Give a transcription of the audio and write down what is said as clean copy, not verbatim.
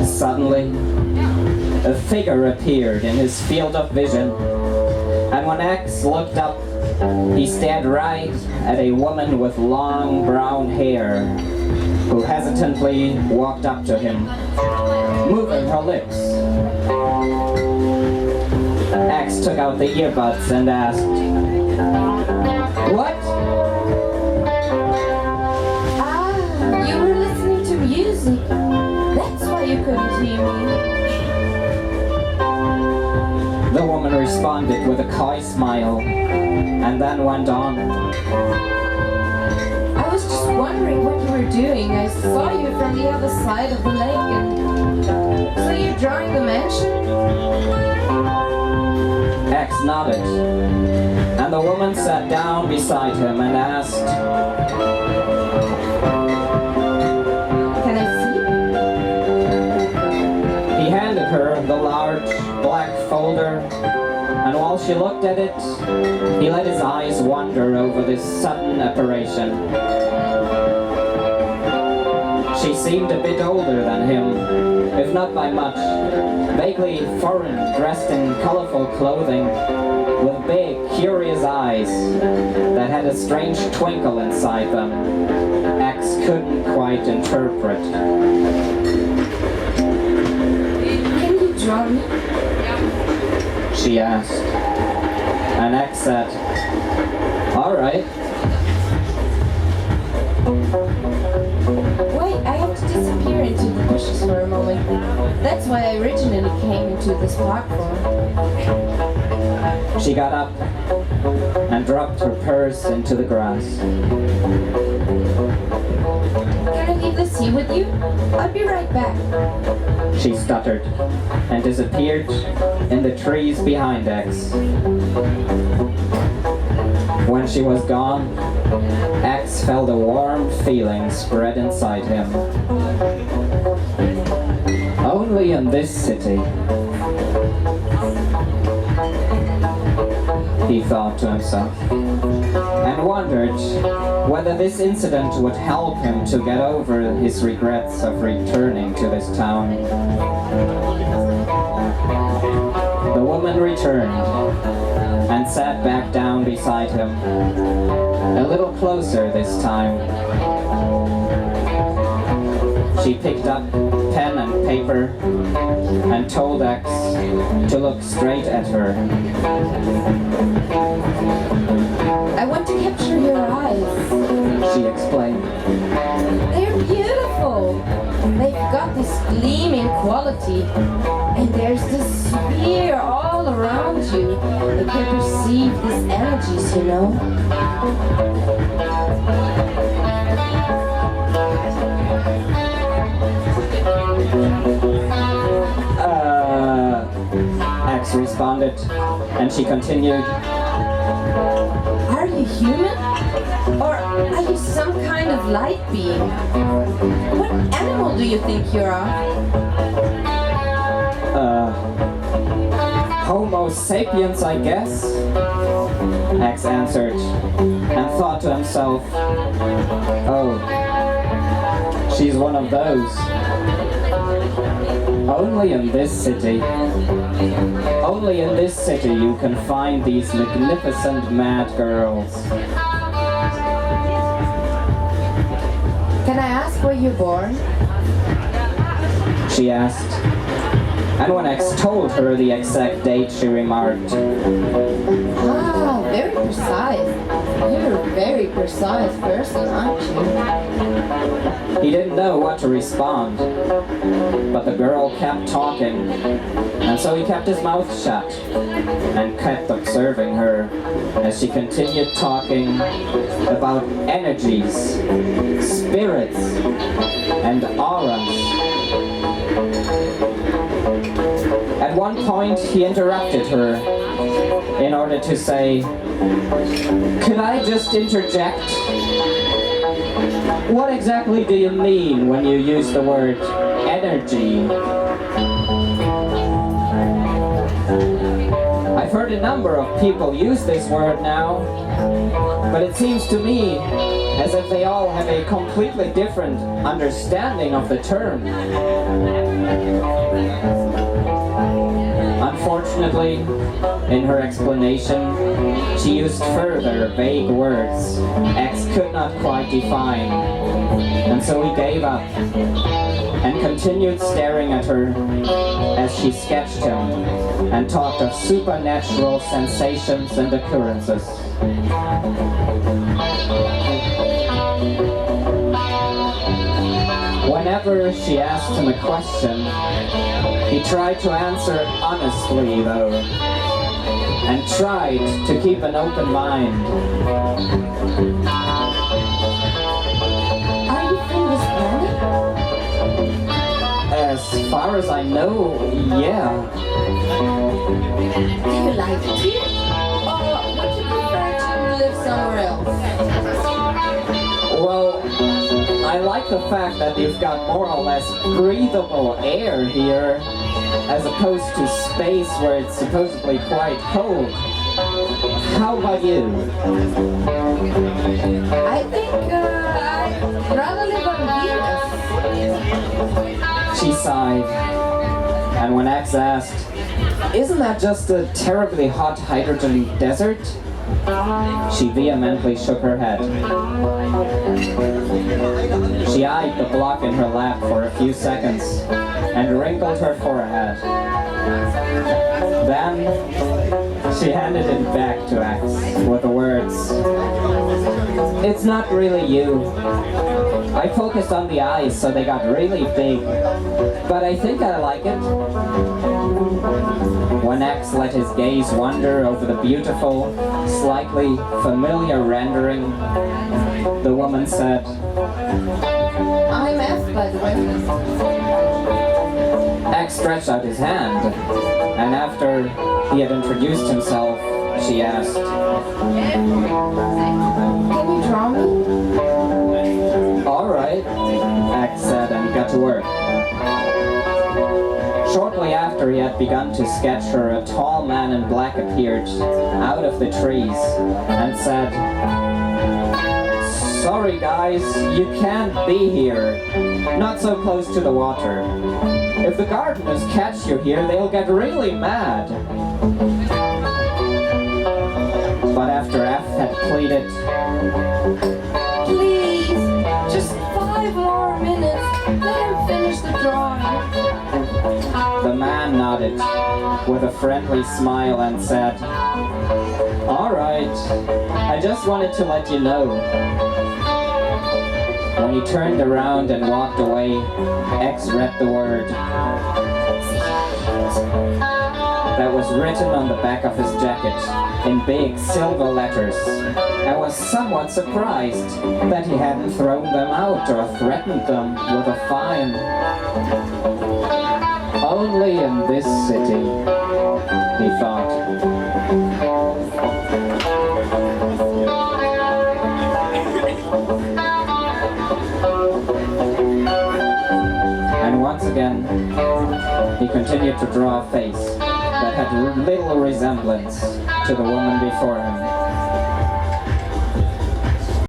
Suddenly, a figure appeared in his field of vision, and when X looked up, he stared right at a woman with long brown hair, who hesitantly walked up to him, moving her lips. X took out the earbuds and asked, "What?" Ah, you were listening to music. That's why you couldn't hear me. The woman responded with a coy smile, and then went on. I was just wondering what you were doing. I saw you from the other side of the lake and... So you're drawing the mansion? X nodded, and the woman sat down beside him and asked, Can I see? He handed her the large black folder, and while she looked at it, he let his eyes wander over this sudden apparition. She seemed a bit older than him, if not by much, vaguely foreign, dressed in colorful clothing, with big, curious eyes that had a strange twinkle inside them. X couldn't quite interpret. Can you draw me? She asked, and X said, "All right." Wait, I have to disappear into the bushes for a moment. That's why I originally came into this park for. She got up and dropped her purse into the grass. Can I leave the sea with you? I'll be right back. She stuttered and disappeared in the trees behind X. When she was gone, X felt a warm feeling spread inside him. Only in this city, he thought to himself, and wondered whether this incident would help him to get over his regrets of returning to this town. The woman returned and sat back down beside him, a little closer this time. She picked up pen and paper and told X to look straight at her. I want to capture your eyes. She explained. They're beautiful. They've got this gleaming quality. And there's this sphere all around you. I can perceive these energies, you know. X responded, and she continued. Are you human? Or are you some kind of light being? What animal do you think you are? Homo sapiens, I guess, X answered, and thought to himself, oh, she's one of those. Only in this city you can find these magnificent mad girls. Can I ask where you're born? She asked, and when X told her the exact date, she remarked, Ah, very precise. You're a very precise person, aren't you? He didn't know what to respond, but the girl kept talking, and so he kept his mouth shut and kept observing her as she continued talking about energies, spirits, and auras. At one point, he interrupted her in order to say, "Could I just interject? What exactly do you mean when you use the word energy?" I've heard a number of people use this word now, but it seems to me as if they all have a completely different understanding of the term. Unfortunately, in her explanation, she used further vague words X could not quite define, and so he gave up and continued staring at her as she sketched him and talked of supernatural sensations and occurrences. Whenever she asked him a question, he tried to answer honestly, though, and tried to keep an open mind. Are you from this planet? As far as I know, yeah. Do you like it here? Or would you prefer to live somewhere else? Well, I like the fact that you've got more or less breathable air here, as opposed to space where it's supposedly quite cold. How about you? I think I'd rather live on Venus. She sighed, and when X asked, "Isn't that just a terribly hot hydrogen desert?" she vehemently shook her head. She eyed the block in her lap for a few seconds and wrinkled her forehead. Then she handed it back to X with the words, "It's not really you. I focused on the eyes so they got really big, but I think I like it." When X let his gaze wander over the beautiful, slightly familiar rendering, the woman said, I'm F, by the way. X stretched out his hand, and after he had introduced himself, she asked, Can you draw me? "All right," X said, and got to work. Shortly after he had begun to sketch her, a tall man in black appeared out of the trees and said, "Sorry guys, you can't be here. Not so close to the water. If the gardeners catch you here, they'll get really mad." But after F had pleaded, Please, just 5 more minutes. Let him finish the drawing. the man nodded with a friendly smile and said, "All right, I just wanted to let you know." When he turned around and walked away, X read the word that was written on the back of his jacket in big silver letters, and was somewhat surprised that he hadn't thrown them out or threatened them with a fine. Only in this city, he thought. And once again, he continued to draw a face that had little resemblance to the woman before him.